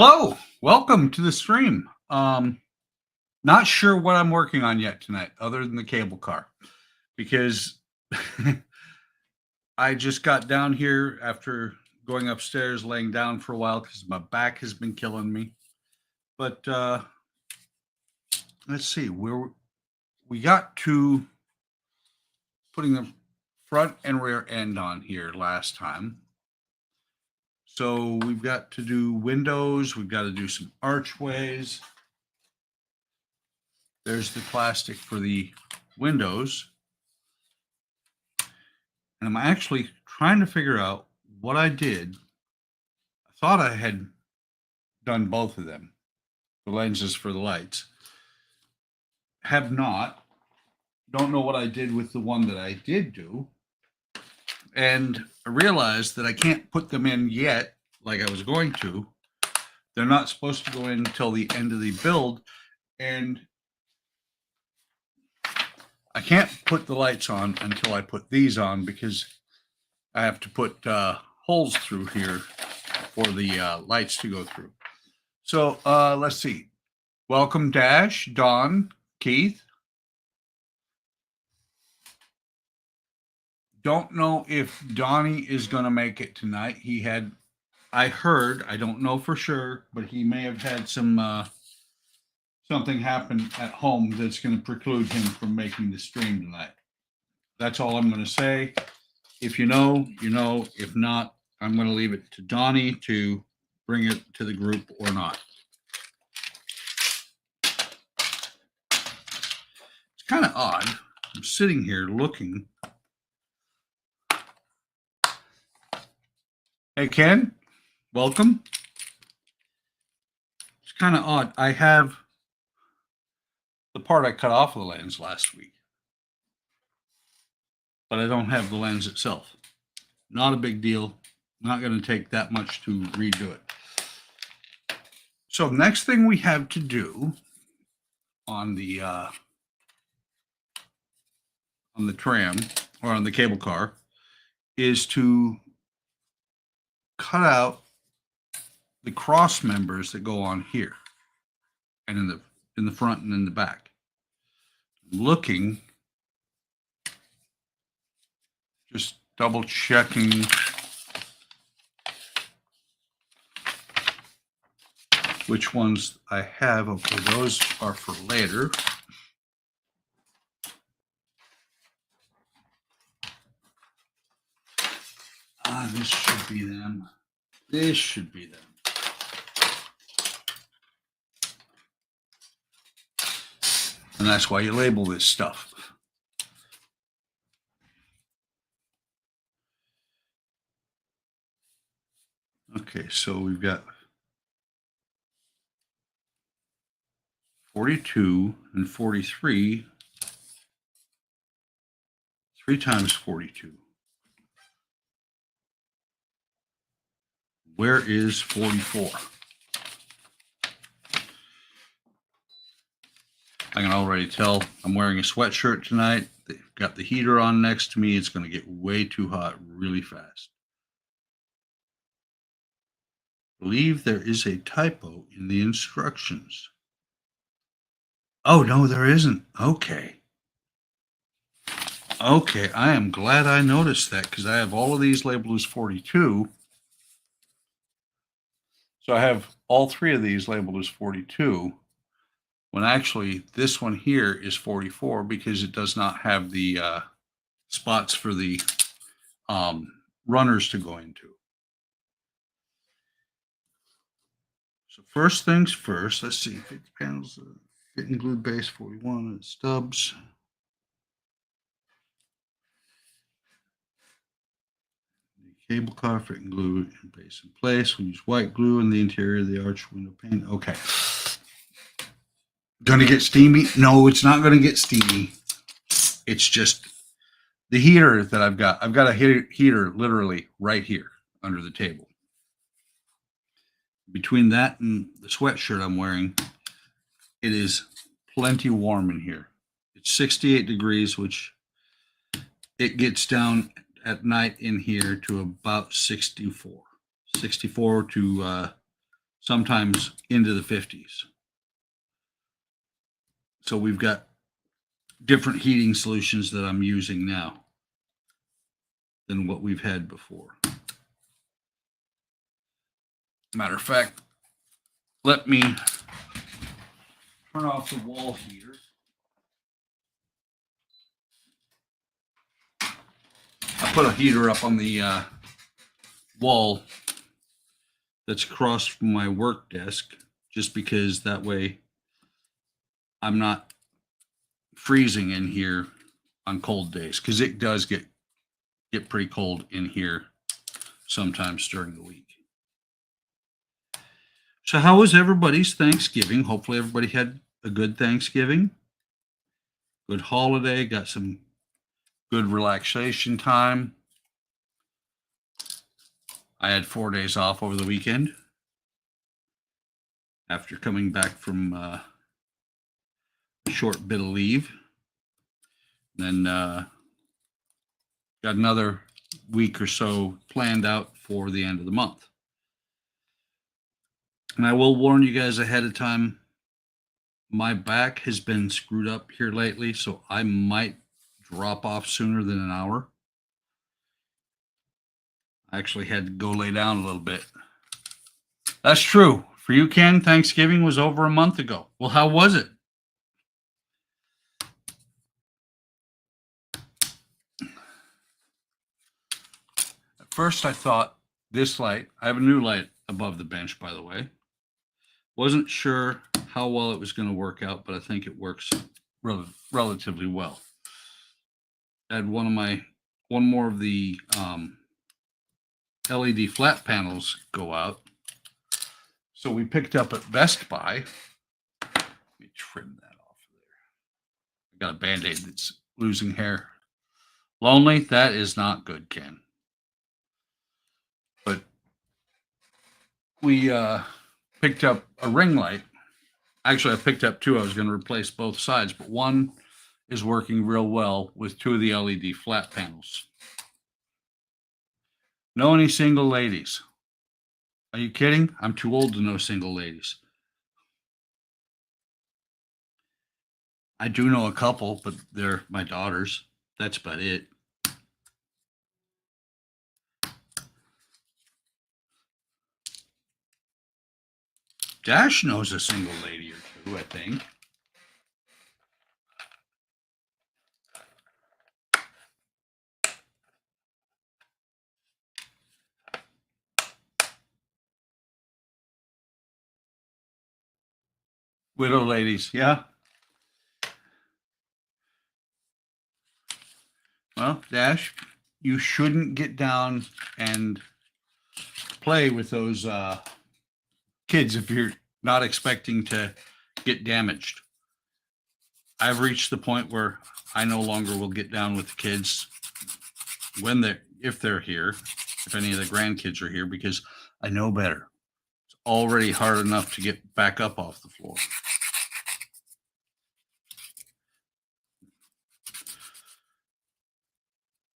Hello, welcome to the stream. Not sure what I'm working on yet tonight, other than the cable car, because I just got down here after going upstairs, laying down for a while because my back has been killing me. But let's see, we got to putting the front and rear end on here last time. So we've got to do windows, we've got to do some archways. There's the plastic for the windows. And I'm actually trying to figure out what I did. I thought I had done both of them, the lenses for the lights. Have not. Don't know what I did with the one that I did do. And I realized that I can't put them in yet like I was going to. They're not supposed to go in until the end of the build. And I can't put the lights on until I put these on because I have to put holes through here for the lights to go through. So let's see. Welcome, Dash, Don, Keith. Don't know if Donnie is going to make it tonight. He had, I heard, I don't know for sure, but he may have had some something happen at home that's going to preclude him from making the stream tonight. That's all I'm going to say. If you know, you know. If not, I'm going to leave it to Donnie to bring it to the group or not. It's kind of odd. I'm sitting here looking. Hey, Ken, welcome. It's kind of odd. I have the part I cut off of the lens last week, but I don't have the lens itself. Not a big deal. Not going to take that much to redo it. So next thing we have to do on the tram or on the cable car is to cut out the cross members that go on here and in the front and in the back. Looking, just double checking which ones I have. Okay, those are for later. This should be them. This should be them. And that's why you label this stuff. Okay, so we've got 42 and 43. 3 times 42. Where is 44? I can already tell I'm wearing a sweatshirt tonight. They've got the heater on next to me. It's going to get way too hot really fast. I believe there is a typo in the instructions. Oh, no, there isn't. Okay. Okay, I am glad I noticed that because I have all of these labeled as 42. So I have all 3 of these labeled as 42, when actually this one here is 44 because it does not have the spots for the runners to go into. So first things first, let's see, 50 panels, fit and glued base 41 and stubs. Cable car, fit and glue and base in place. We'll use white glue in the interior of the arch window pane. Okay. Gonna get steamy? No, it's not gonna get steamy. It's just the heater that I've got. I've got a heater literally right here under the table. Between that and the sweatshirt I'm wearing, it is plenty warm in here. It's 68 degrees, which it gets down at night in here to about 64 to sometimes into the 50s. So we've got different heating solutions that I'm using now than what we've had before. Matter of fact, let me turn off the wall heater. I put a heater up on the wall that's across from my work desk, just because that way I'm not freezing in here on cold days, because it does get pretty cold in here sometimes during the week. So how was everybody's Thanksgiving? Hopefully everybody had a good Thanksgiving, good holiday, got some good relaxation time. I had 4 days off over the weekend after coming back from a short bit of leave. Then got another week or so planned out for the end of the month. And I will warn you guys ahead of time, my back has been screwed up here lately, so I might drop off sooner than an hour. I actually had to go lay down a little bit. That's true. For you, Ken, Thanksgiving was over a month ago. Well, how was it? At first, I thought this light, I have a new light above the bench, by the way. Wasn't sure how well it was going to work out, but I think it works relatively well. I had one more of the LED flat panels go out. So we picked up at Best Buy. Let me trim that off there. I got a Band-Aid that's losing hair. Lonely? That is not good, Ken. But we picked up a ring light. Actually, I picked up two. I was going to replace both sides, but one is working real well with two of the LED flat panels. Know any single ladies? Are you kidding? I'm too old to know single ladies. I do know a couple, but they're my daughters. That's about it. Dash knows a single lady or two, I think. Widow ladies, yeah. Well, Dash, you shouldn't get down and play with those kids if you're not expecting to get damaged. I've reached the point where I no longer will get down with the kids if they're here, if any of the grandkids are here, because I know better. It's already hard enough to get back up off the floor.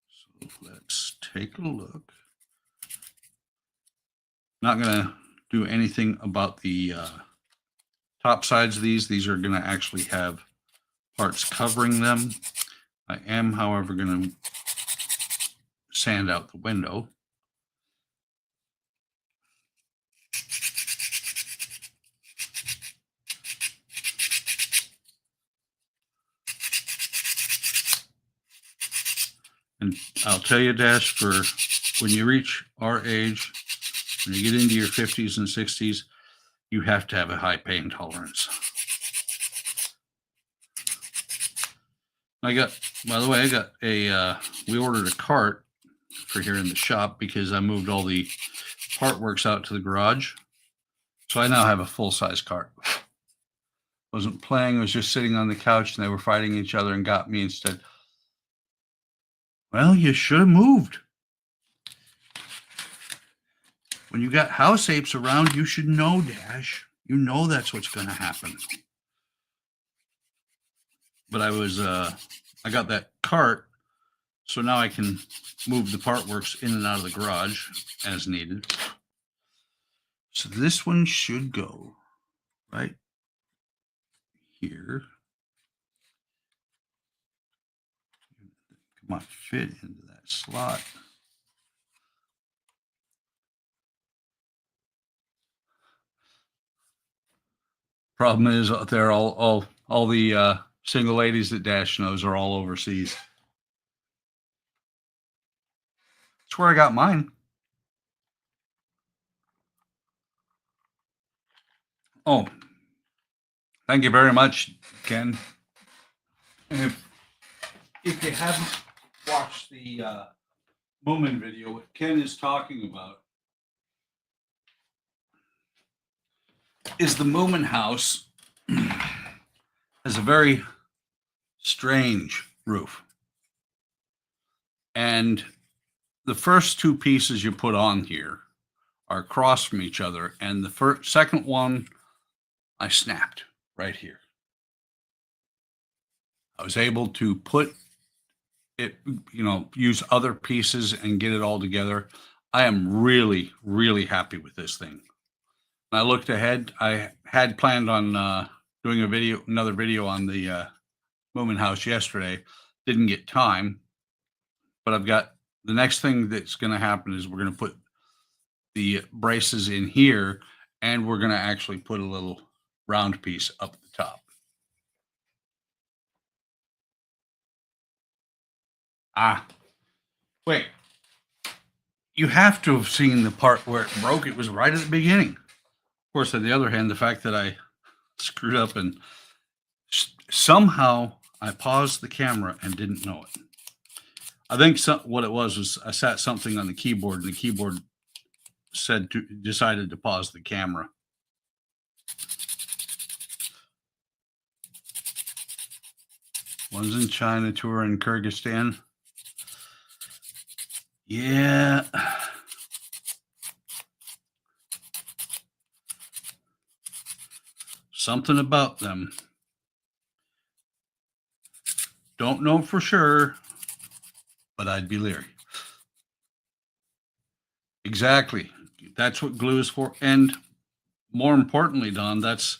So let's take a look. Not going to do anything about the top sides of these. These are going to actually have parts covering them. I am, however, going to sand out the window. And I'll tell you, Dash, for when you reach our age, when you get into your 50s and 60s, you have to have a high pain tolerance. By the way, we ordered a cart for here in the shop because I moved all the part works out to the garage. So I now have a full-size cart. Wasn't playing, was just sitting on the couch and they were fighting each other and got me instead. Well, you should have moved. When you got house apes around, you should know, Dash. You know that's what's going to happen. But I got that cart, so now I can move the part works in and out of the garage as needed. So this one should go right here. Come on, fit into that slot. Problem is, they're all the single ladies that dash knows are all overseas. That's where I got mine. Oh, thank you very much, Ken. And if you haven't watched the Moomin video, what Ken is talking about is the Moomin house has a very strange roof. And the first two pieces you put on here are across from each other. And the second one, I snapped right here. I was able to put it, use other pieces and get it all together. I am really, really happy with this thing. I looked ahead. I had planned on doing another video on the Moomin house yesterday. Didn't get time, but I've got the next thing that's going to happen is we're going to put the braces in here, and we're going to actually put a little round piece up the top. Wait. You have to have seen the part where it broke. It was right at the beginning. Of course, on the other hand, the fact that I screwed up and somehow I paused the camera and didn't know it. I think what it was I sat something on the keyboard, and the keyboard decided to pause the camera. One's in China, tour in Kyrgyzstan. Yeah. Something about them. Don't know for sure, but I'd be leery. Exactly. That's what glue is for. And more importantly, Don, that's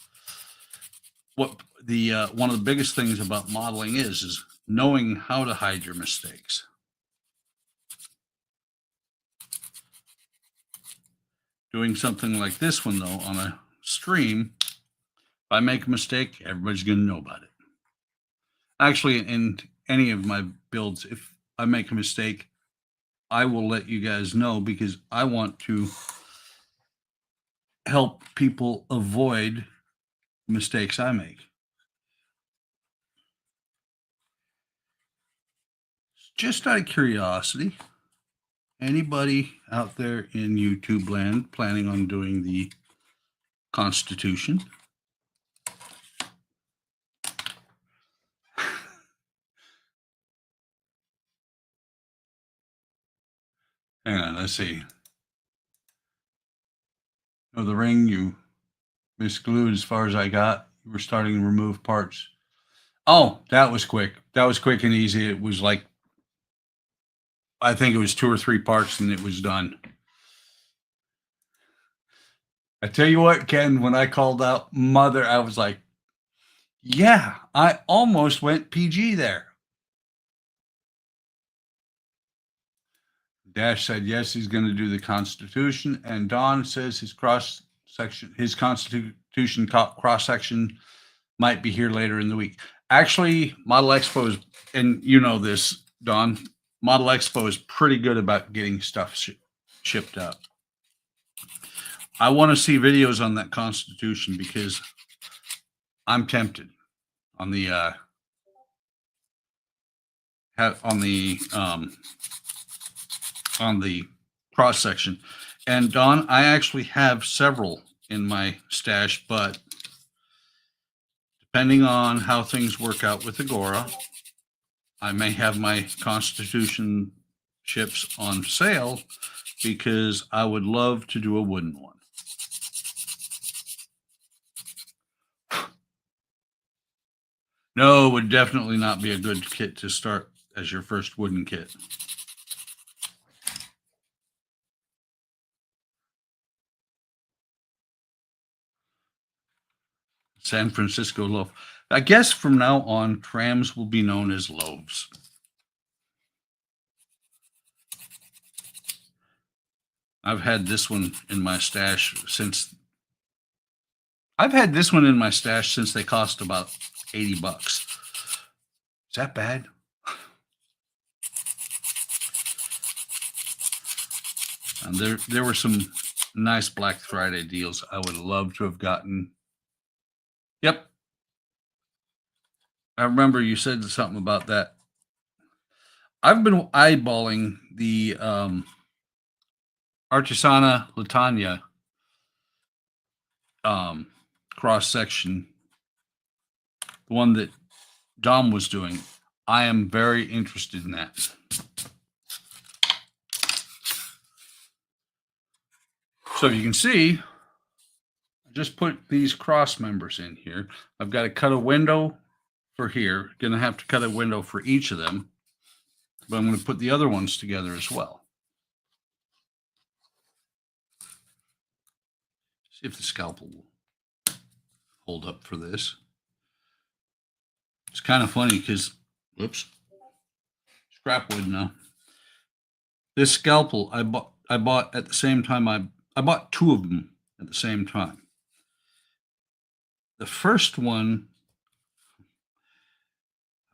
what the one of the biggest things about modeling is knowing how to hide your mistakes. Doing something like this one, though, on a stream, if I make a mistake, everybody's going to know about it. Actually, in any of my builds, if I make a mistake, I will let you guys know because I want to help people avoid mistakes I make. Just out of curiosity, anybody out there in YouTube land planning on doing the Constitution? Hang on, let's see. Oh, the ring you misglued as far as I got. You were starting to remove parts. Oh, that was quick. That was quick and easy. It was like, I think it was 2 or 3 parts and it was done. I tell you what, Ken, when I called out mother, I was like, yeah, I almost went PG there. Dash said, yes, he's going to do the Constitution. And Don says his Constitution cross section might be here later in the week. Actually, Model Expo is, and you know this, Don, Model Expo is pretty good about getting stuff shipped out. I want to see videos on that Constitution because I'm tempted on the cross section. And Don, I actually have several in my stash, but depending on how things work out with Agora, I may have my Constitution ships on sale because I would love to do a wooden one. No, it would definitely not be a good kit to start as your first wooden kit. San Francisco loaf. I guess from now on, trams will be known as loaves. I've had this one in my stash since they cost about $80. Is that bad? And there were some nice Black Friday deals I would love to have gotten. Yep. I remember you said something about that. I've been eyeballing the Artisana Latanya cross section, the one that Dom was doing. I am very interested in that. So you can see, I just put these cross members in here. I've got to cut a window for here. Going to have to cut a window for each of them, but I'm going to put the other ones together as well. See if the scalpel will hold up for this. It's kind of funny because, whoops, scrap wood now. This scalpel I bought at the same time. I bought two of them at the same time. The first one,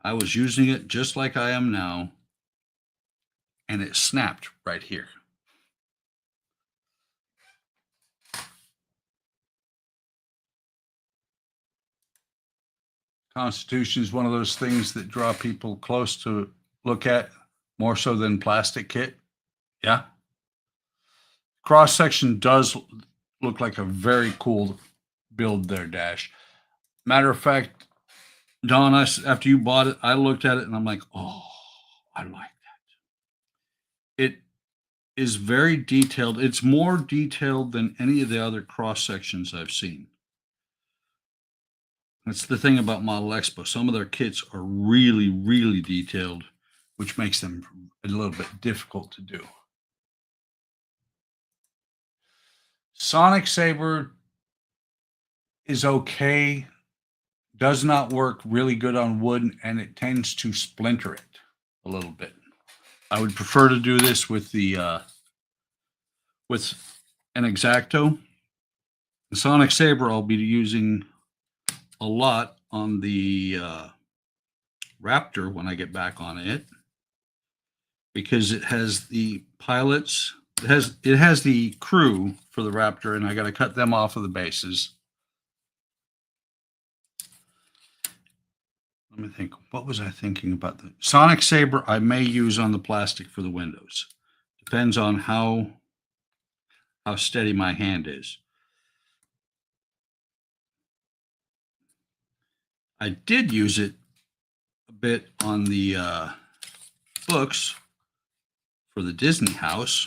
I was using it just like I am now, and it snapped right here. Constitution is one of those things that draw people close to look at, more so than plastic kit. Yeah. Cross section does look like a very cool build there, Dash. Matter of fact, Don, after you bought it, I looked at it and I'm like, oh, I like that. It is very detailed. It's more detailed than any of the other cross sections I've seen. That's the thing about Model Expo. Some of their kits are really, really detailed, which makes them a little bit difficult to do. Sonic Saber is okay, does not work really good on wood, and it tends to splinter it a little bit. I would prefer to do this with the with an X-Acto. The Sonic Saber I'll be using a lot on the Raptor when I get back on it, because it has the pilots, it has the crew for the Raptor, and I got to cut them off of the bases. Let me think. What was I thinking about? The Sonic Saber I may use on the plastic for the windows. Depends on how steady my hand is. I did use it a bit on the books for the Disney house.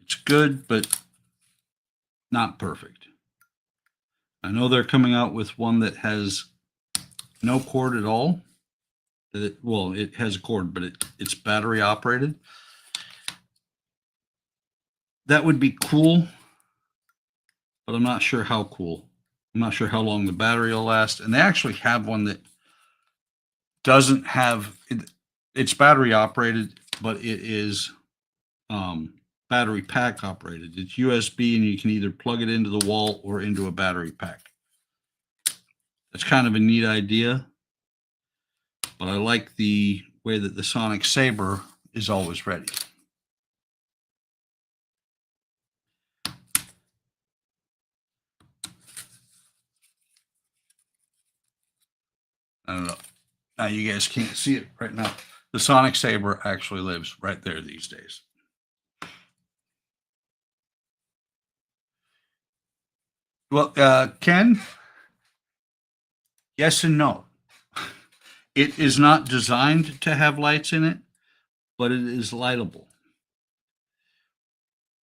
It's good, but not perfect. I know they're coming out with one that has no cord at all. Well, it has a cord, but it's battery operated. That would be cool, but I'm not sure how cool. I'm not sure how long the battery will last. And they actually have one that doesn't have, it's battery operated, but it is battery pack operated. It's USB, and you can either plug it into the wall or into a battery pack. That's kind of a neat idea, but I like the way that the Sonic Saber is always ready. I don't know. Now you guys can't see it right now. The Sonic Saber actually lives right there these days. Well, Ken, yes and no. It is not designed to have lights in it, but it is lightable.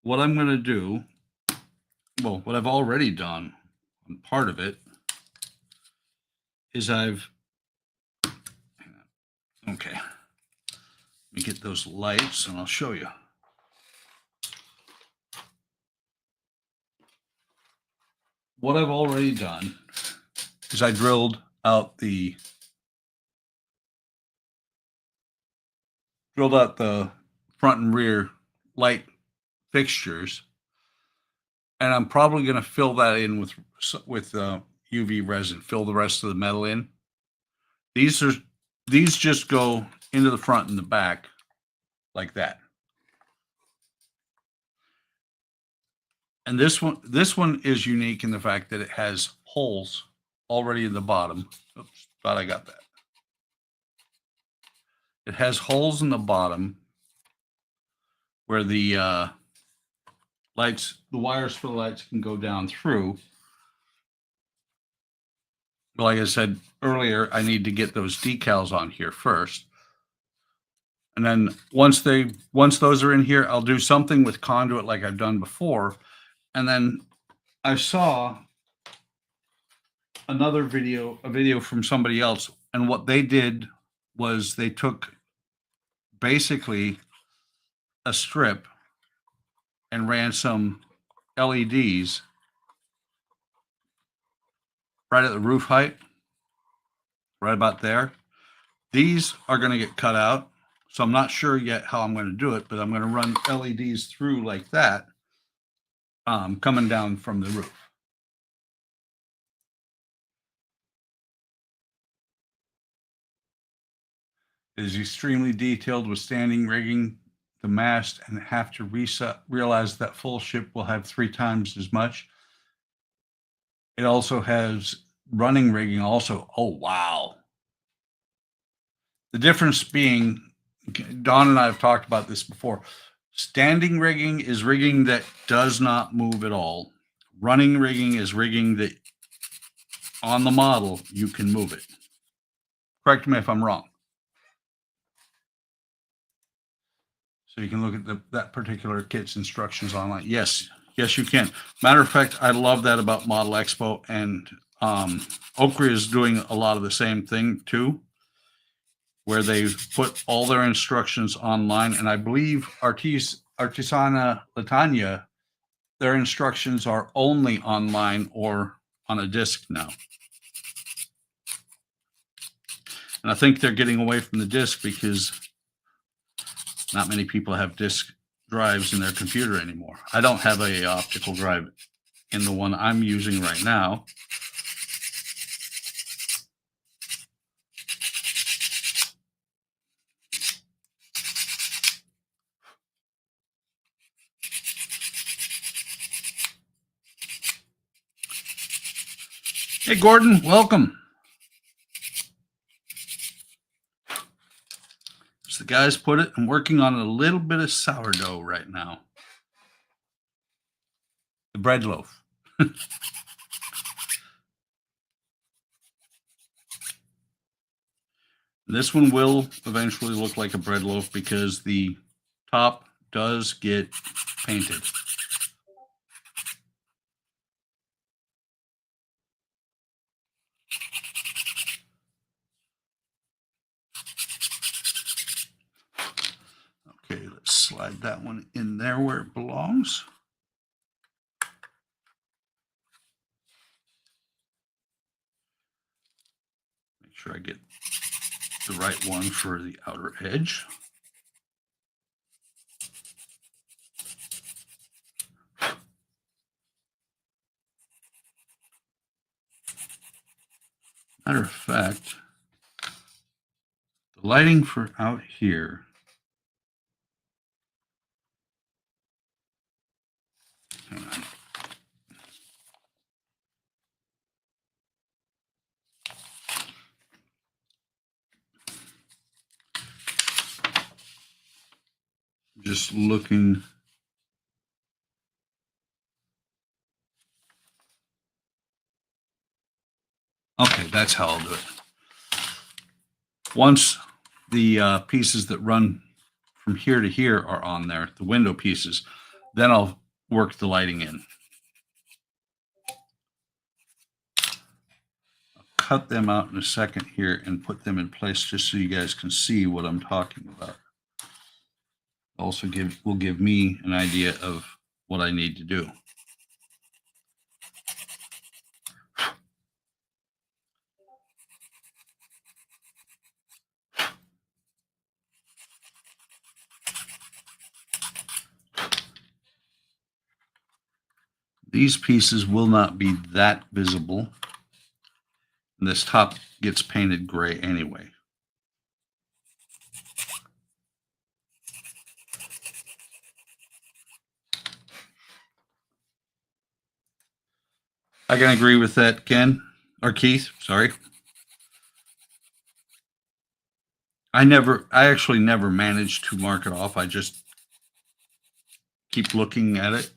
What I'm going to do, well, what I've already done, part of it, is okay, let me get those lights and I'll show you. what I've already done is I drilled out the front and rear light fixtures, and I'm probably going to fill that in with UV resin. Fill the rest of the metal in. These just go into the front and the back like that. And this one is unique in the fact that it has holes already in the bottom. Oops, thought I got that. It has holes in the bottom where the lights, the wires for the lights can go down through. Like I said earlier, I need to get those decals on here first. And then once those are in here, I'll do something with conduit like I've done before. And then I saw a video from somebody else, and what they did was they took basically a strip and ran some LEDs right at the roof height, right about there. These are going to get cut out, so I'm not sure yet how I'm going to do it, but I'm going to run LEDs through like that, coming down from the roof. It is extremely detailed with standing rigging the mast, and have to realize that full ship will have 3 times as much. It also has running rigging also. Oh, wow. The difference being, Don and I have talked about this before. Standing rigging is rigging that does not move at all. Running rigging is rigging that on the model, you can move it. Correct me if I'm wrong. So you can look at that particular kit's instructions online. Yes, you can. Matter of fact, I love that about Model Expo, and OcCre is doing a lot of the same thing too, where they put all their instructions online. And I believe Artisana Latanya, their instructions are only online or on a disc now. And I think they're getting away from the disc because not many people have disk drives in their computer anymore. I don't have a optical drive in the one I'm using right now. Hey, Gordon, welcome. As the guys put it, I'm working on a little bit of sourdough right now. The bread loaf. This one will eventually look like a bread loaf because the top does get painted. Okay, let's slide that one in there where it belongs. Make sure I get the right one for the outer edge. Matter of fact, the lighting for out here, hang on. Just looking. Okay, that's how I'll do it. Once the pieces that run from here to here are on there, the window pieces, then I'll work the lighting in. I'll cut them out in a second here and put them in place just so you guys can see what I'm talking about. Also will give me an idea of what I need to do. These pieces will not be that visible. And this top gets painted gray anyway. I can agree with that, Ken, or Keith, sorry. I actually never managed to mark it off. I just keep looking at it,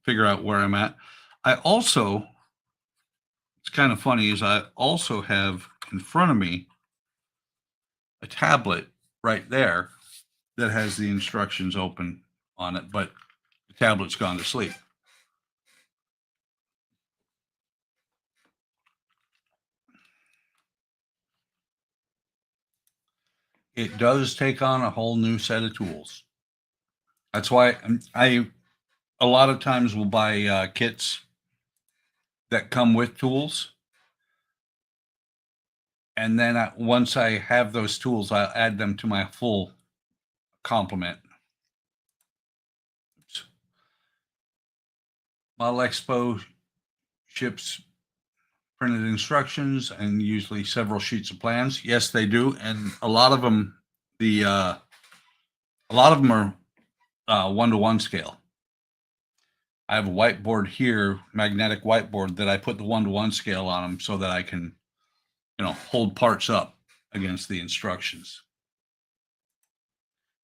figure out where I'm at. I also, it's kind of funny, is I also have in front of me a tablet right there that has the instructions open on it, but the tablet's gone to sleep. It does take on a whole new set of tools. That's why I a lot of times will buy kits that come with tools. And then once I have those tools, I'll add them to my full complement. Oops. Model Expo ships printed instructions and usually several sheets of plans. Yes, they do, and a lot of them, are 1-to-1 scale. I have a whiteboard here, magnetic whiteboard, that I put the 1-to-1 scale on them so that I can, hold parts up against the instructions.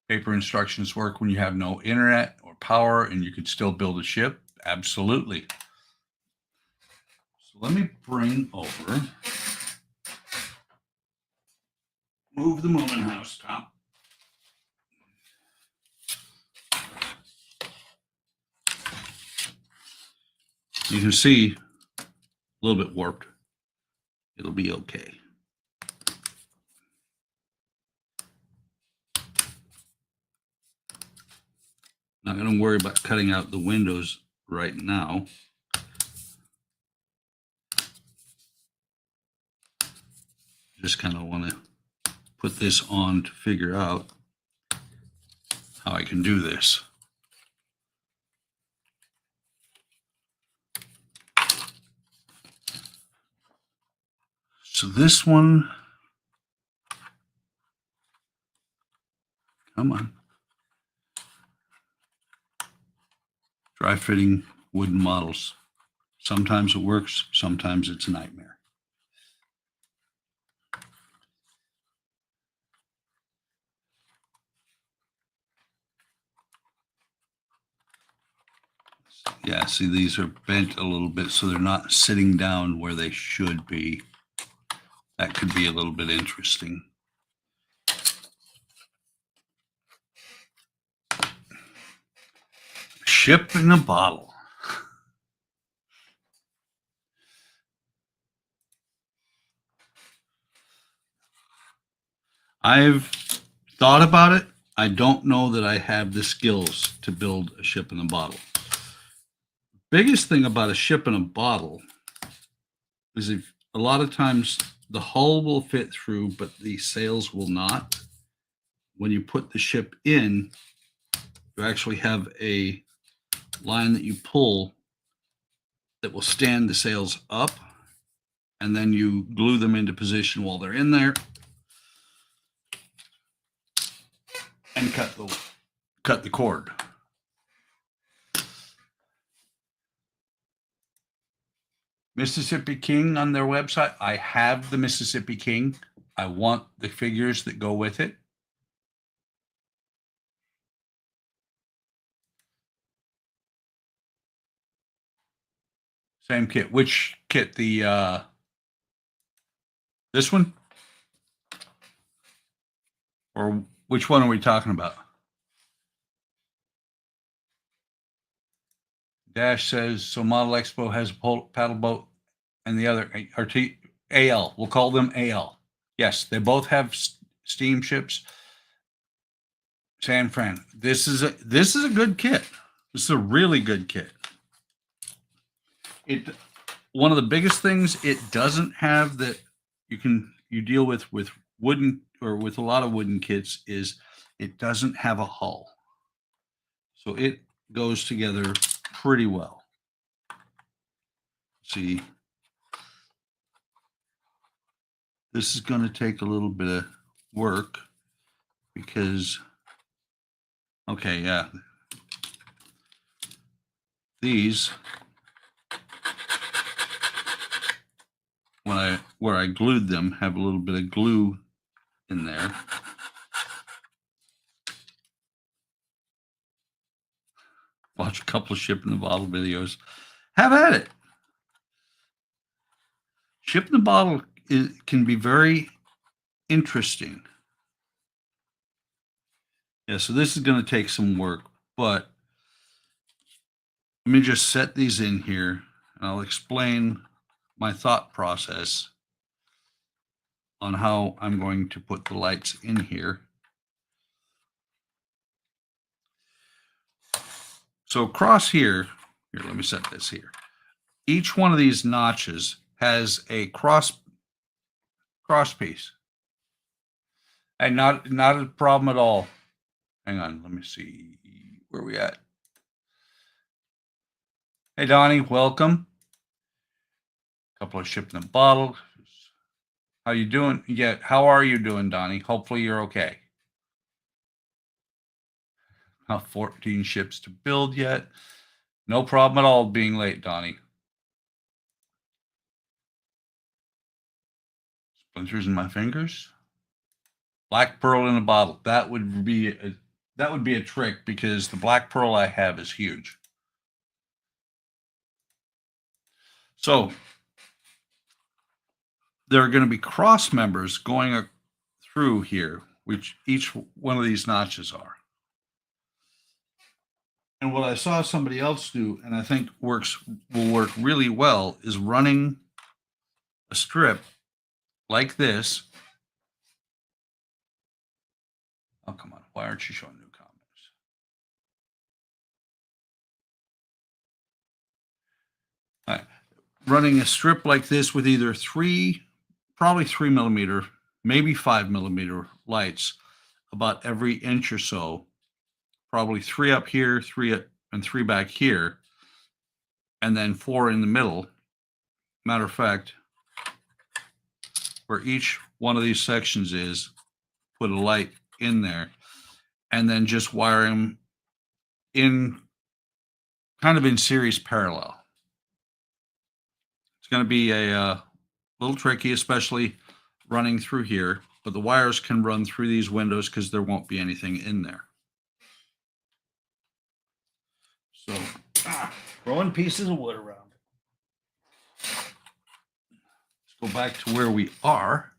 Paper instructions work when you have no internet or power and you could still build a ship. Absolutely. So let me bring over, move the moving house top. You can see a little bit warped. It'll be okay. Not going to worry about cutting out the windows right now. Just kind of want to put this on to figure out how I can do this. So this one, come on. Dry fitting wooden models. Sometimes it works, sometimes it's a nightmare. Yeah, see, these are bent a little bit, so they're not sitting down where they should be. That could be a little bit interesting. Ship in a bottle. I've thought about it. I don't know that I have the skills to build a ship in a bottle. Biggest thing about a ship in a bottle is if a lot of times the hull will fit through, but the sails will not. When you put the ship in, you actually have a line that you pull that will stand the sails up, and then you glue them into position while they're in there and cut the cord. Mississippi King on their website. I have the Mississippi King. I want the figures that go with it. Same kit. Which kit? The this one? Or which one are we talking about? Dash says, so Model Expo has a paddle boat and the other AL. We'll call them AL. Yes, they both have steamships. San Fran. This is a good kit. This is a really good kit. One of the biggest things it doesn't have that you deal with wooden, or with a lot of wooden kits, is it doesn't have a hull. So it goes together pretty well. see. This is going to take a little bit of work because, okay, yeah. These, where I glued them, have a little bit of glue in there. Watch a couple of Ship in the Bottle videos. Have at it. Ship in the Bottle can be very interesting. Yeah, so this is going to take some work, but let me just set these in here, and I'll explain my thought process on how I'm going to put the lights in here. So across here, let me set this here. Each one of these notches has a cross piece. And not a problem at all. Hang on, let me see where we at. Hey Donnie, welcome. A couple of Ship in the Bottle. How you doing? Yeah, how are you doing, Donnie? Hopefully you're okay. Not 14 ships to build yet. No problem at all being late, Donnie. Splinters in my fingers. Black pearl in a bottle. That would be a trick because the black pearl I have is huge. So there are going to be cross members going through here, which each one of these notches are. And what I saw somebody else do, and I think will work really well, is running a strip like this. Oh, come on. Why aren't you showing new comments? All right. Running a strip like this with either probably 3 millimeter, maybe 5 millimeter lights about every inch or so. Probably 3 up here, 3 up, and 3 back here, and then 4 in the middle. Matter of fact, where each one of these sections is, put a light in there, and then just wire them in kind of in series parallel. It's going to be a little tricky, especially running through here, but the wires can run through these windows because there won't be anything in there. So, throwing pieces of wood around. Let's go back to where we are.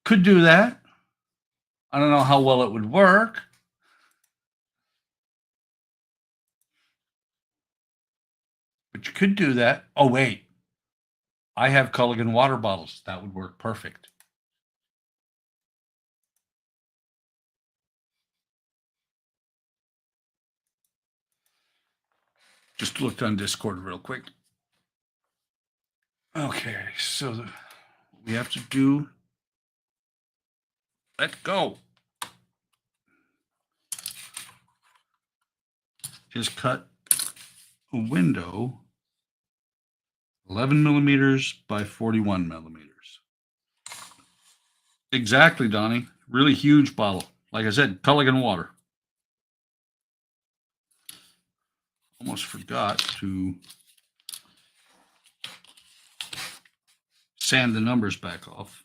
Could do that. I don't know how well it would work. But you could do that. Oh, wait. I have Culligan water bottles. That would work perfect. Just looked on Discord real quick. Okay, so we have to do, let's go. Just cut a window 11 millimeters by 41 millimeters. Exactly, Donnie. Really huge bottle. Like I said, Culligan water. Almost forgot to sand the numbers back off.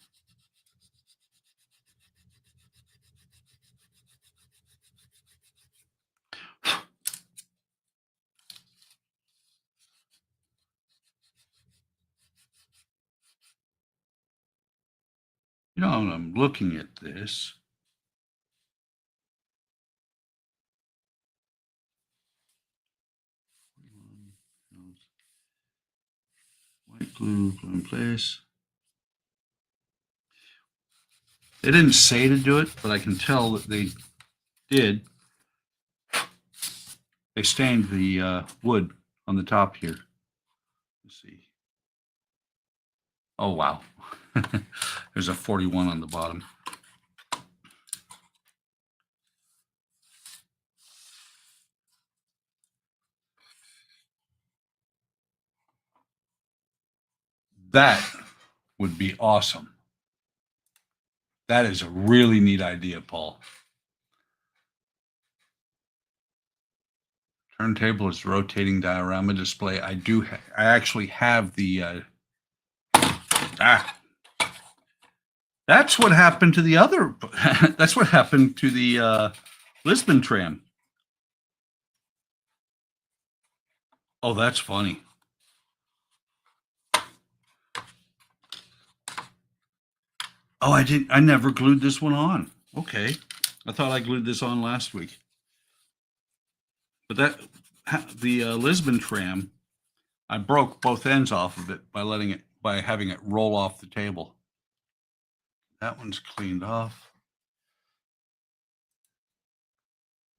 You know, when I'm looking at this, white glue in place. They didn't say to do it, but I can tell that they did. They stained the wood on the top here. Let's see. Oh, wow. There's a 41 on the bottom. That would be awesome. That is a really neat idea, Paul. Turntable is rotating diorama display. I actually have the that's what happened to the other that's what happened to the Lisbon tram. Oh, that's funny. Oh, I never glued this one on. Okay. I thought I glued this on last week. But the Lisbon tram, I broke both ends off of it by having it roll off the table. That one's cleaned off.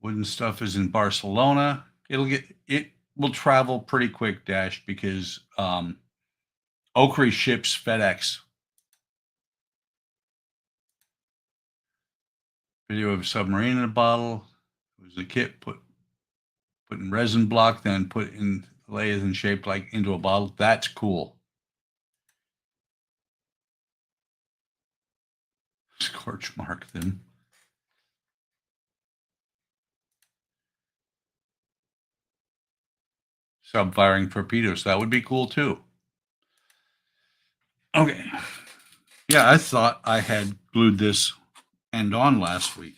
Wooden stuff is in Barcelona. It will travel pretty quick, Dash, because OcCre ships FedEx. Video of a submarine in a bottle. It was a kit put in resin block, then put in layers and shaped like into a bottle. That's cool. Scorch mark them. Sub-firing torpedoes. That would be cool too. Okay. Yeah, I thought I had glued this end on last week.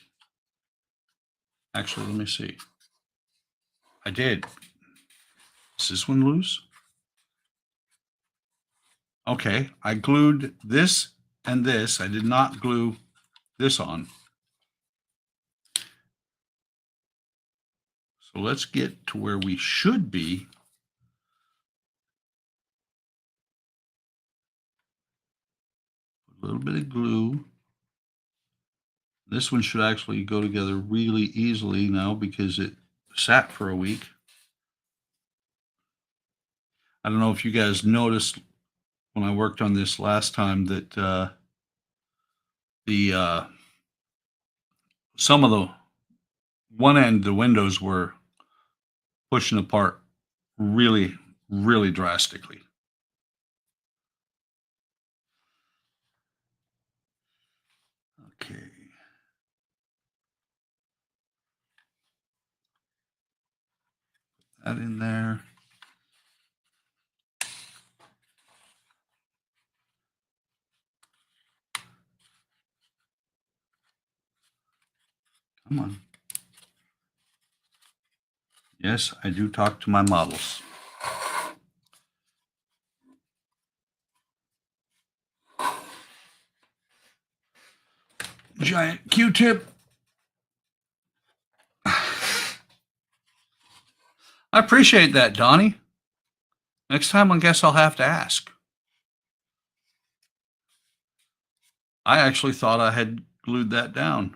Actually, let me see. I did. Is this one loose? Okay, I glued this and this. I did not glue this on. So let's get to where we should be. A little bit of glue. This one should actually go together really easily now because it sat for a week. I don't know if you guys noticed when I worked on this last time that some of the one end, the windows were pushing apart really, really drastically. Okay. That in there. Come on. Yes, I do talk to my models. Giant Q-tip. I appreciate that, Donnie. Next time, I guess I'll have to ask. I actually thought I had glued that down.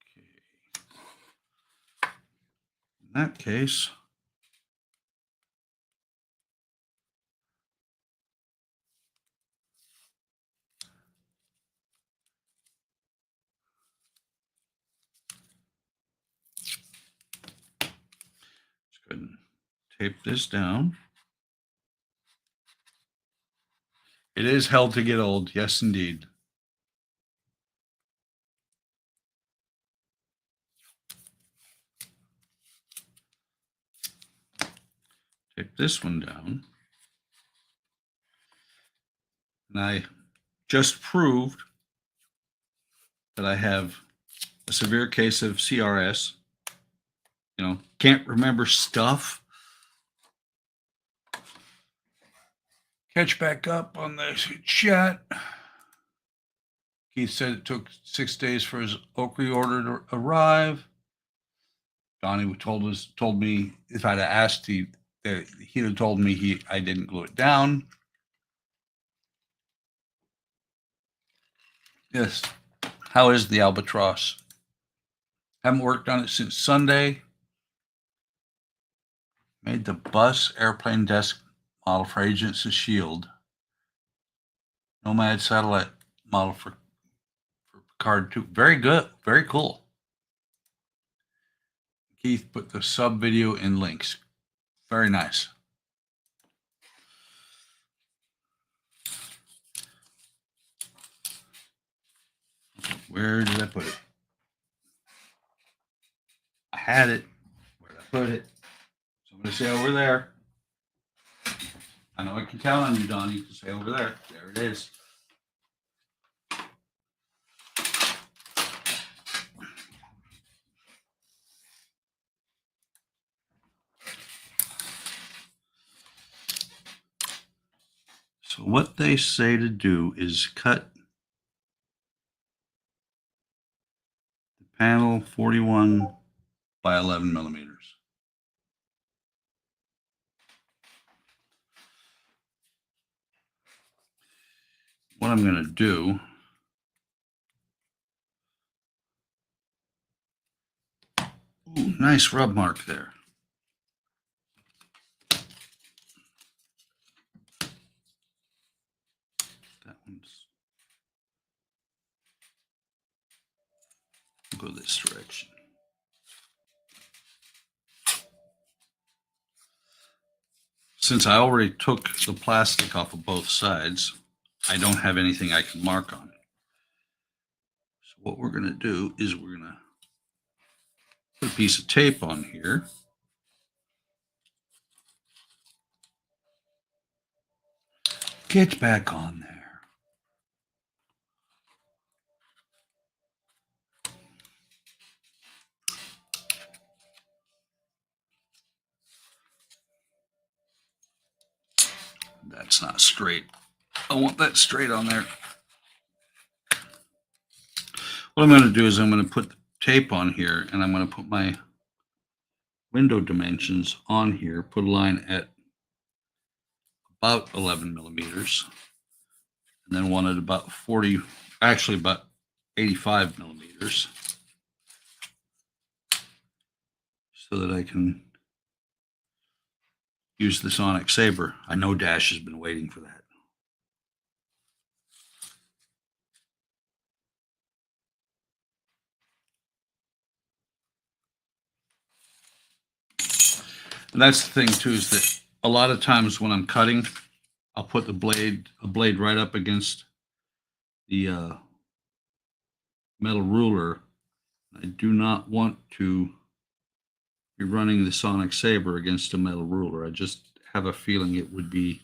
Okay. In that case, let's go ahead and tape this down. It is hell to get old. Yes, indeed. Tape this one down. And I just proved that I have a severe case of CRS. You know, can't remember stuff. Catch back up on the chat. Keith said it took 6 days for his OcCre order to arrive. Donnie told me if I'd have asked, he'd have told me I didn't glue it down. Yes. How is the albatross? Haven't worked on it since Sunday. Made the bus airplane desk model for Agents of S.H.I.E.L.D. Nomad satellite model for Picard 2. Very good. Very cool. Keith put the sub video in links. Very nice. Where did I put it? I had it. Where did I put it? Somebody say over there. I know I can count on you, Donnie, to say over there. There it is. So what they say to do is cut the panel 41 by 11 millimeters. What I'm going to do, ooh, nice rub mark there. That one's, go this direction. Since I already took the plastic off of both sides, I don't have anything I can mark on. So what we're going to do is we're going to put a piece of tape on here. Get back on there. That's not straight. I want that straight on there. What I'm going to do is I'm going to put the tape on here, and I'm going to put my window dimensions on here, put a line at about 11 millimeters, and then one at about 40, actually about 85 millimeters, so that I can use the Sonic Saber. I know Dash has been waiting for that. And that's the thing too, is that a lot of times when I'm cutting, I'll put a blade right up against the metal ruler. I do not want to be running the Sonic Saber against a metal ruler. I just have a feeling it would be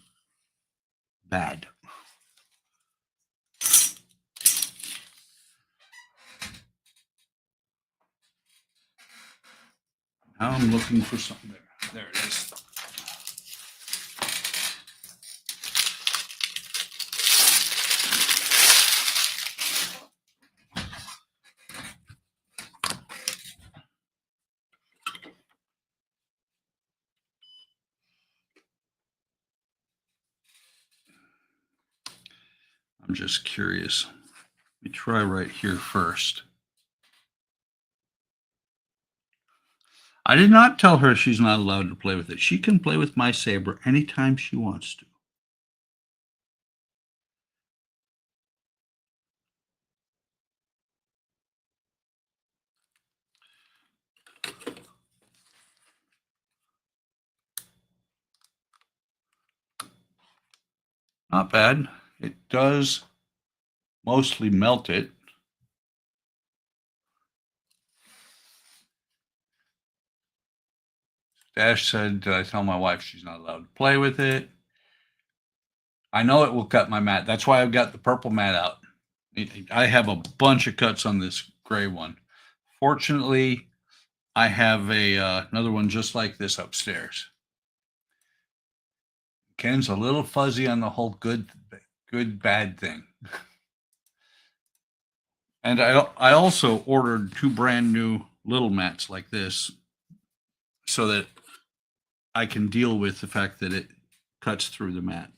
bad. Now I'm looking for something there. There it is. I'm just curious. Let me try right here first. I did not tell her she's not allowed to play with it. She can play with my saber anytime she wants to. Not bad. It does mostly melt it. Dash said, did I tell my wife she's not allowed to play with it? I know it will cut my mat. That's why I've got the purple mat out. I have a bunch of cuts on this gray one. Fortunately, I have another one just like this upstairs. Ken's a little fuzzy on the whole good, bad thing. And I also ordered 2 brand new little mats like this so that I can deal with the fact that it cuts through the mat.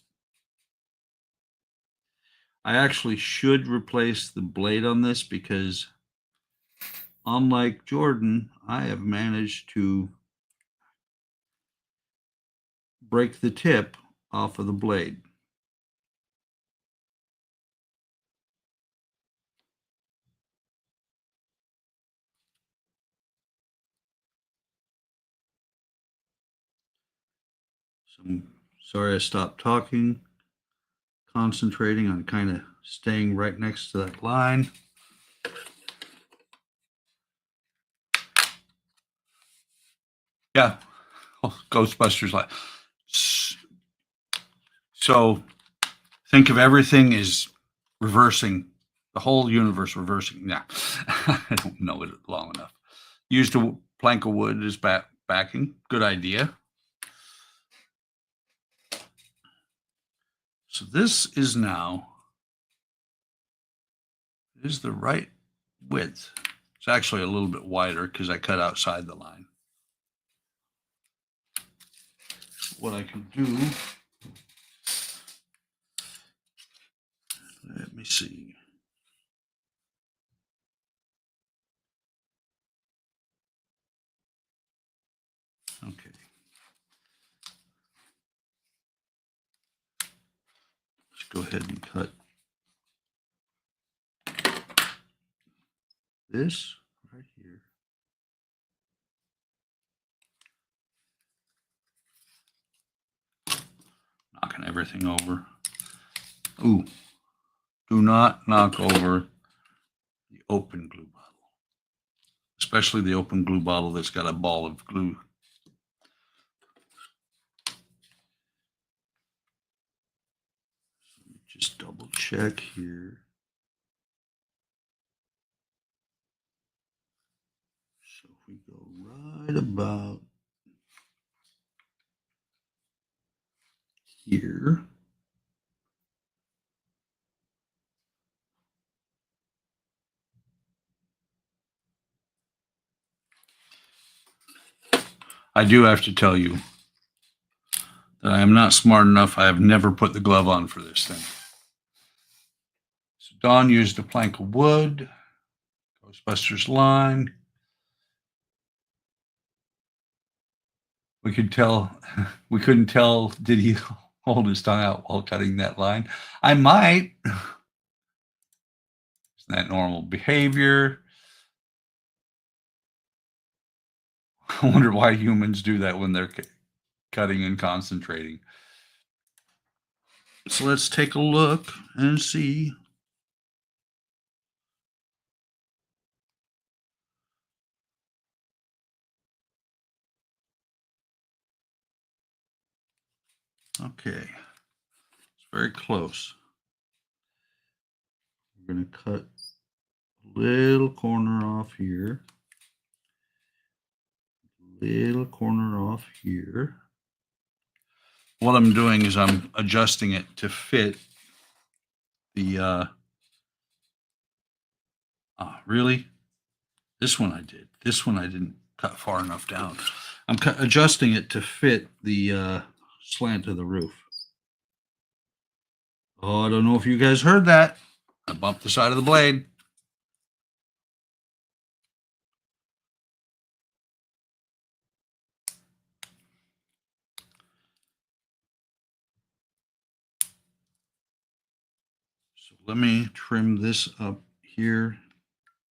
I actually should replace the blade on this because, unlike Jordan, I have managed to break the tip off of the blade. So I'm sorry I stopped talking, concentrating on kind of staying right next to that line. Yeah, Ghostbusters line. So think of everything as reversing, the whole universe reversing. Yeah, I don't know it long enough. Used a plank of wood as backing. Good idea. So this is now, is the right width. It's actually a little bit wider because I cut outside the line. What I can do, let me see. Okay. Let's go ahead and cut this right here. Knocking everything over. Ooh, do not knock over the open glue bottle, especially the open glue bottle that's got a ball of glue. Just double check here. So if we go right about here, I do have to tell you that I am not smart enough. I have never put the glove on for this thing. So Don used a plank of wood, Ghostbusters line. We could tell, we couldn't tell, did he hold his tongue out while cutting that line? I might. Isn't that normal behavior? I wonder why humans do that when they're cutting and concentrating. So let's take a look and see. Okay, it's very close. We're going to cut a little corner off here, little corner off here. What I'm doing is I'm adjusting it to fit the, really? This one I did. This one I didn't cut far enough down. I'm adjusting it to fit the slant of the roof. Oh, I don't know if you guys heard that. I bumped the side of the blade. So let me trim this up here.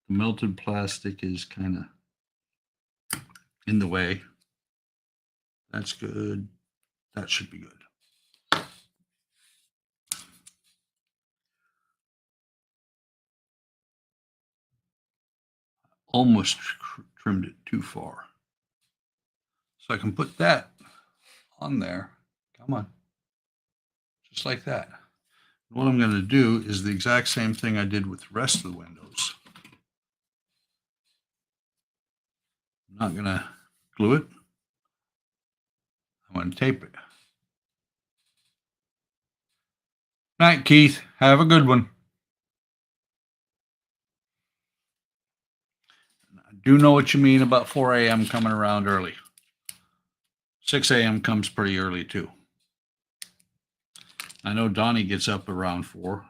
The melted plastic is kind of in the way. That's good. That should be good. Almost trimmed it too far. So I can put that on there. Come on. Just like that. What I'm going to do is the exact same thing I did with the rest of the windows. I'm not going to glue it. I'm going to tape it. Night, Keith. Have a good one. I do know what you mean about 4 a.m. coming around early. 6 a.m. comes pretty early too. I know Donnie gets up around 4.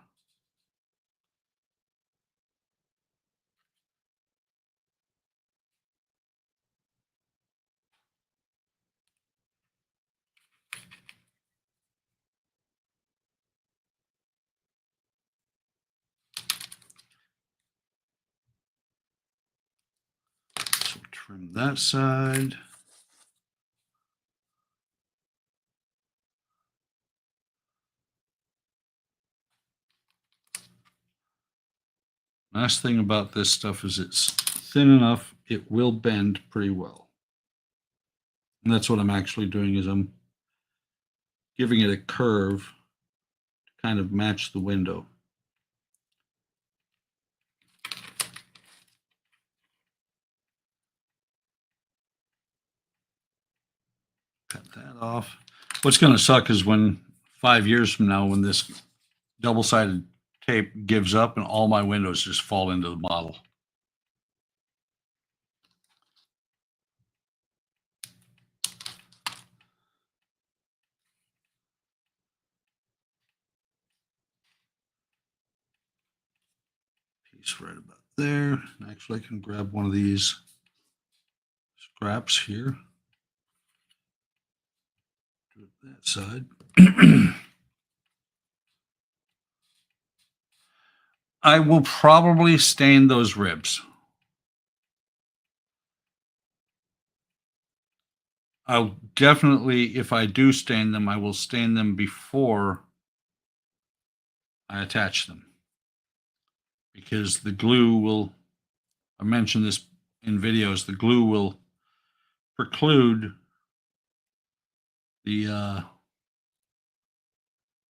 So trim that side. Last thing about this stuff is it's thin enough, it will bend pretty well. And that's what I'm actually doing, is I'm giving it a curve to kind of match the window. Cut that off. What's going to suck is when 5 years from now, when this double-sided tape gives up and all my windows just fall into the model. Piece right about there. Actually, I can grab one of these scraps here. Do it that side. I will probably stain those ribs. I'll definitely, if I do stain them, I will stain them before I attach them. Because the glue will, I mentioned this in videos, the glue will preclude the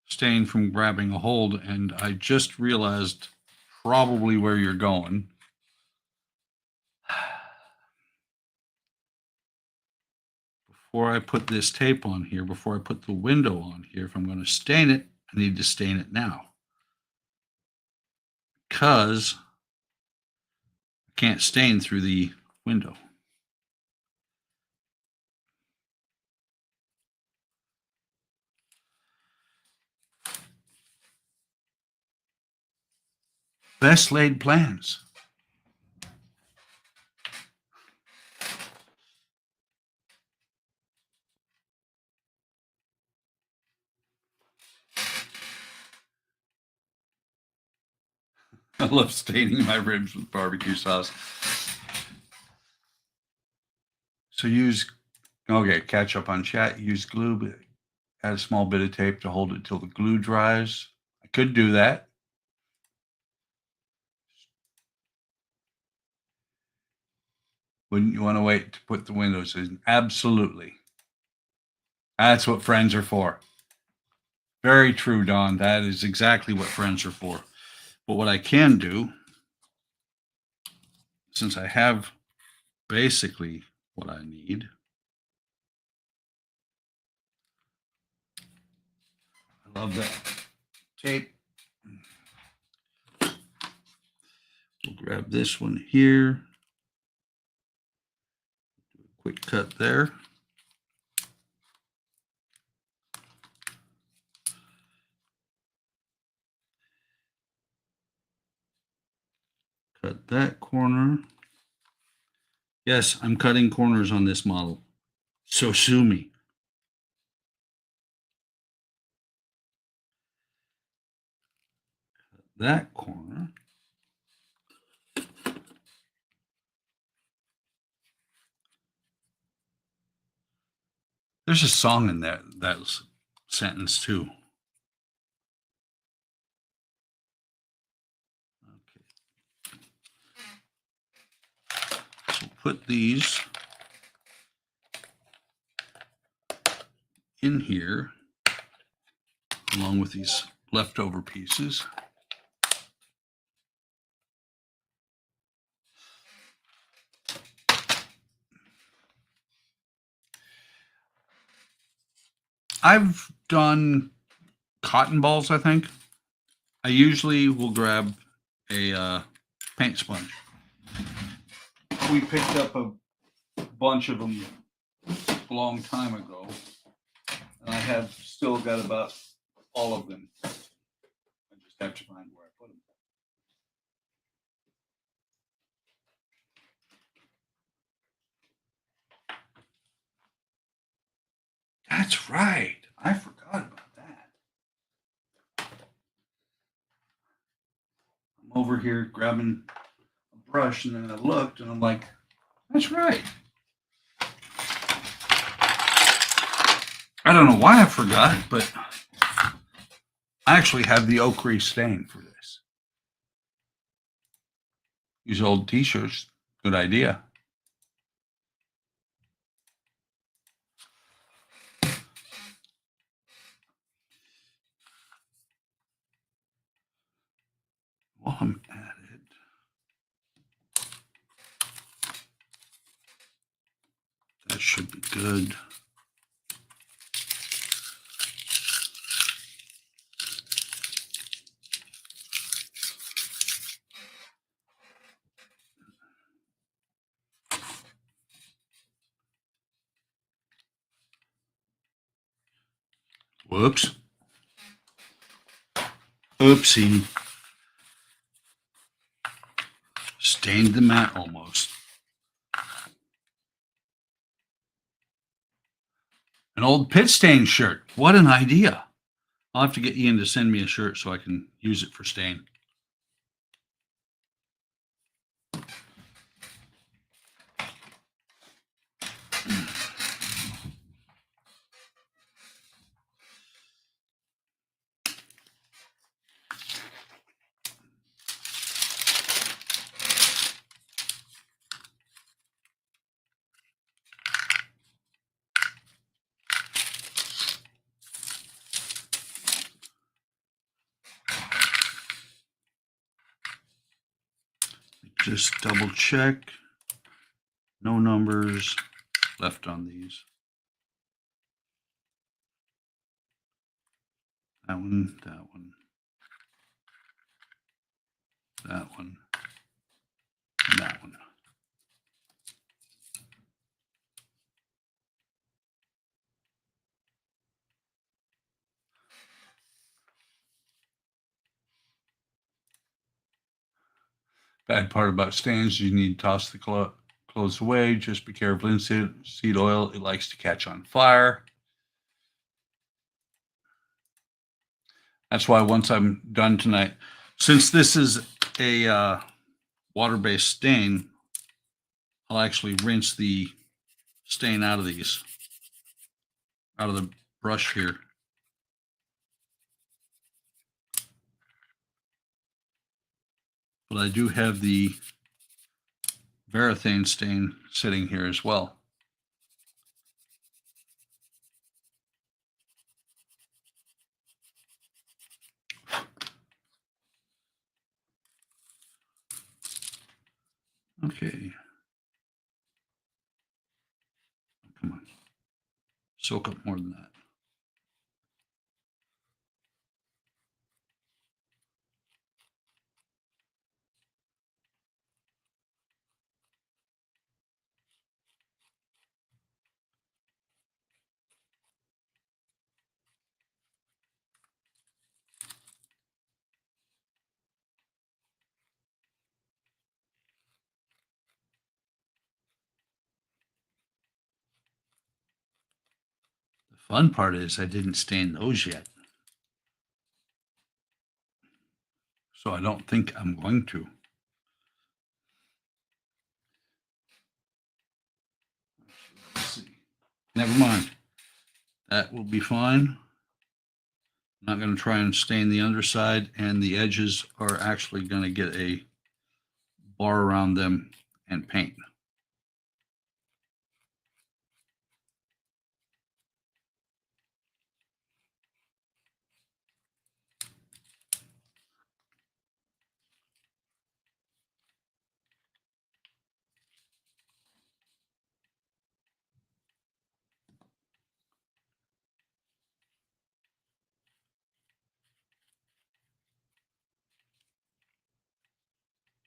stain from grabbing a hold. And I just realized probably where you're going. Before I put this tape on here, before I put the window on here, if I'm going to stain it, I need to stain it now. Because I can't stain through the window. Best laid plans. I love staining my ribs with barbecue sauce. So okay, catch up on chat. Use glue, but add a small bit of tape to hold it till the glue dries. I could do that. Wouldn't you want to wait to put the windows in? Absolutely. That's what friends are for. Very true, Don. That is exactly what friends are for. But what I can do, since I have basically what I need, I love that tape. We'll grab this one here. Do a quick cut there. Cut that corner. Yes, I'm cutting corners on this model. So sue me. Cut that corner. There's a song in that sentence too. Okay. So put these in here along with these leftover pieces. I've done cotton balls, I think. I usually will grab a paint sponge. We picked up a bunch of them a long time ago, and I have still got about all of them. I just have to find where I put them. That's right. I forgot about that. I'm over here grabbing a brush, and then I looked, and I'm like, that's right. I don't know why I forgot, but I actually have the OcCre stain for this. use old t-shirts. Good idea. While I'm at it, that should be good. Whoops. Oopsie. Stained the mat almost. An old pit stain shirt. What an idea. I'll have to get Ian to send me a shirt so I can use it for stain. Just double check. No numbers left on these. That one, that one, that one, and that one. Bad part about stains, you need to toss the clothes away. Just be careful. Linseed oil, it likes to catch on fire. That's why once I'm done tonight, since this is a water-based stain, I'll actually rinse the stain out of these, out of the brush here. But I do have the varathane stain sitting here as well. Okay. Come on. Soak up more than that. The fun part is I didn't stain those yet. So I don't think I'm going to. Let's see. Never mind. That will be fine. I'm not going to try and stain the underside, and the edges are actually going to get a bar around them and paint.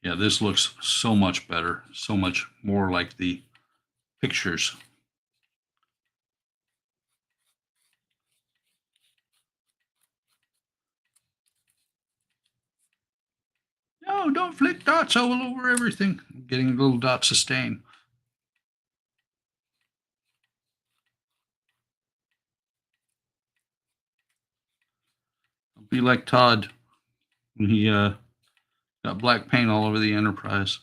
Yeah, this looks so much better, so much more like the pictures. No, don't flick dots all over everything. I'm getting little dots of stain. I'll be like Todd when he got black paint all over the Enterprise.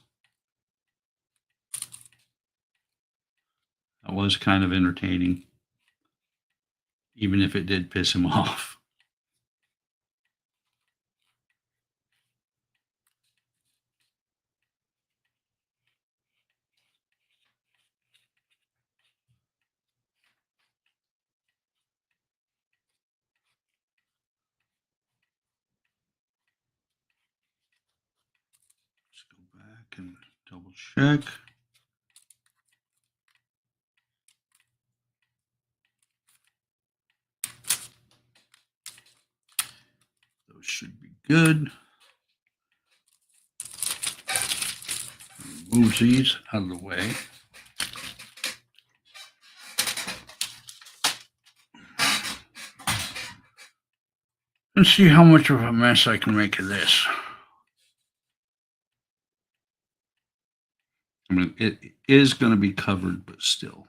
That was kind of entertaining, even if it did piss him off. can double check. Those should be good. Move these out of the way. And see how much of a mess I can make of this. I mean, it is going to be covered, but still.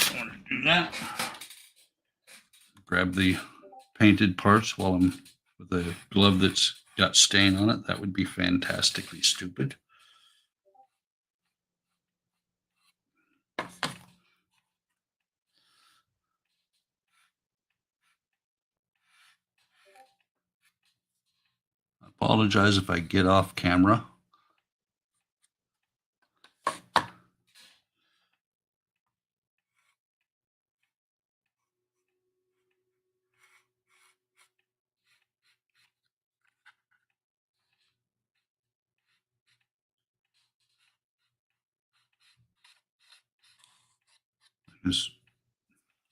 I want to do that. Grab the painted parts while I'm with a glove that's got stain on it. That would be fantastically stupid. I apologize if I get off camera.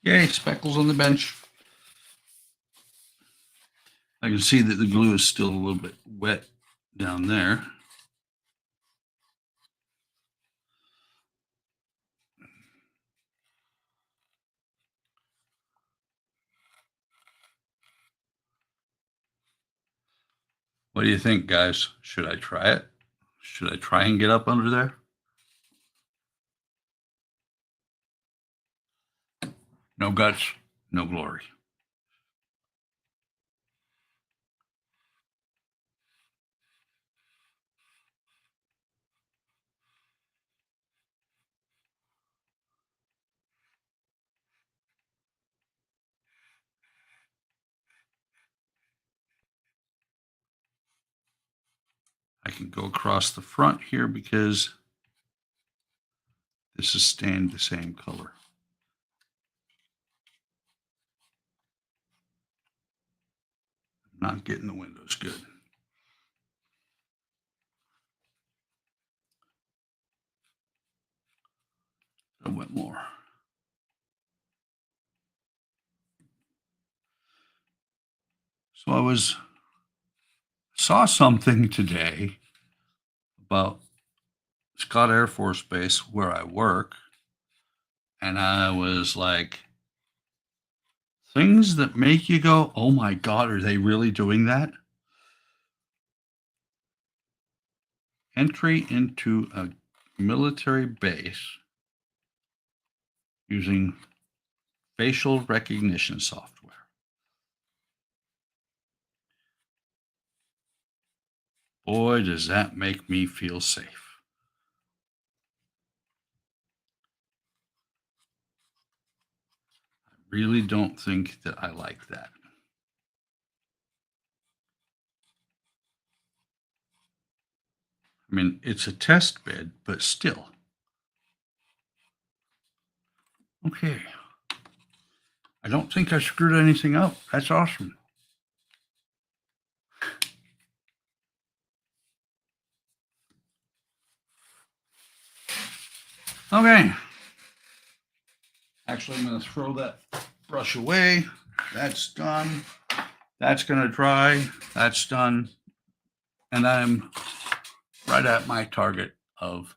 Yay, speckles on the bench. I can see that the glue is still a little bit wet down there. What do you think, guys? Should I try it? Should I try and get up under there? No guts, no glory. I can go across the front here because this is staying the same color. I'm not getting the windows good. A bit more. So I saw something today about Scott Air Force Base where I work, and I was like, things that make you go, oh my God, are they really doing that? Entry into a military base using facial recognition software. Boy, does that make me feel safe. I really don't think that I like that. I mean, it's a test bed, but still. Okay. I don't think I screwed anything up. That's awesome. Okay. Actually, I'm going to throw that brush away. That's done. That's going to dry. That's done. And I'm right at my target of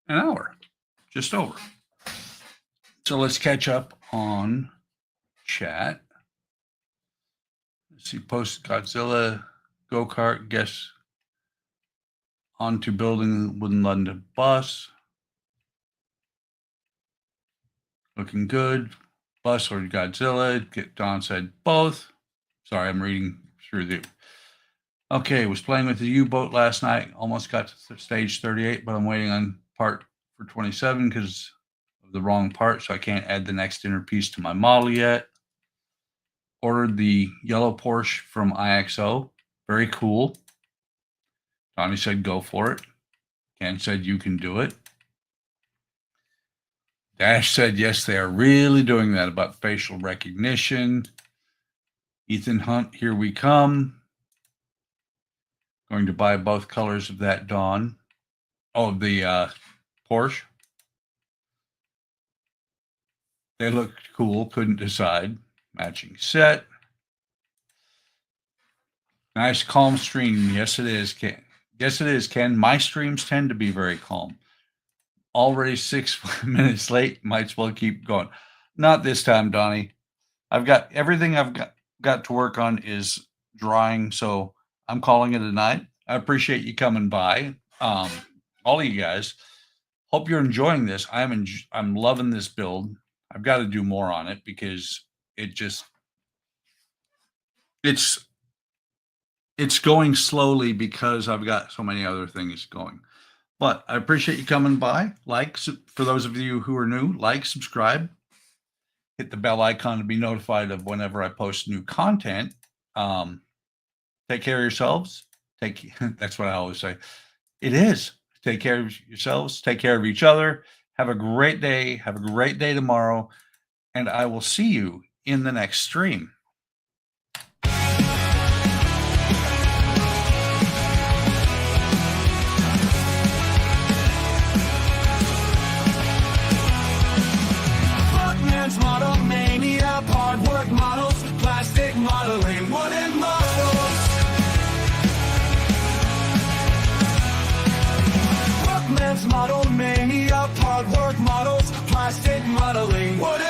an hour, just over. So let's catch up on chat. Let's see, post Godzilla, go-kart, guess onto building wooden London bus. Looking good. Bus or Godzilla. Don said both. Sorry, I'm reading through the. Okay, was playing with the U-boat last night. Almost got to stage 38, but I'm waiting on part for 27 because of the wrong part, so I can't add the next inner piece to my model yet. Ordered the yellow Porsche from IXO. Very cool. Donnie said go for it. Ken said you can do it. Dash said yes, they are really doing that about facial recognition. Ethan Hunt, here we come. Going to buy both colors of that Dawn. Oh, the Porsche. They looked cool. Couldn't decide. Matching set. Nice calm stream. Yes, it is, Ken. Yes, it is, Ken. My streams tend to be very calm. Already 6 minutes late. Might as well keep going. Not this time, Donnie. I've got everything I've got to work on is drying, so I'm calling it a night. I appreciate you coming by, all of you guys. Hope you're enjoying this. I'm loving this build. I've got to do more on it because it's going slowly because I've got so many other things going. But I appreciate you coming by. Like, for those of you who are new, like, subscribe, hit the bell icon to be notified of whenever I post new content. Take care of yourselves. That's what I always say. It is. Take care of yourselves. Take care of each other. Have a great day. Have a great day tomorrow. And I will see you in the next stream. Model mania, hard work models, plastic modeling, wooden models. Workman's model mania, hard work models, plastic modeling, wooden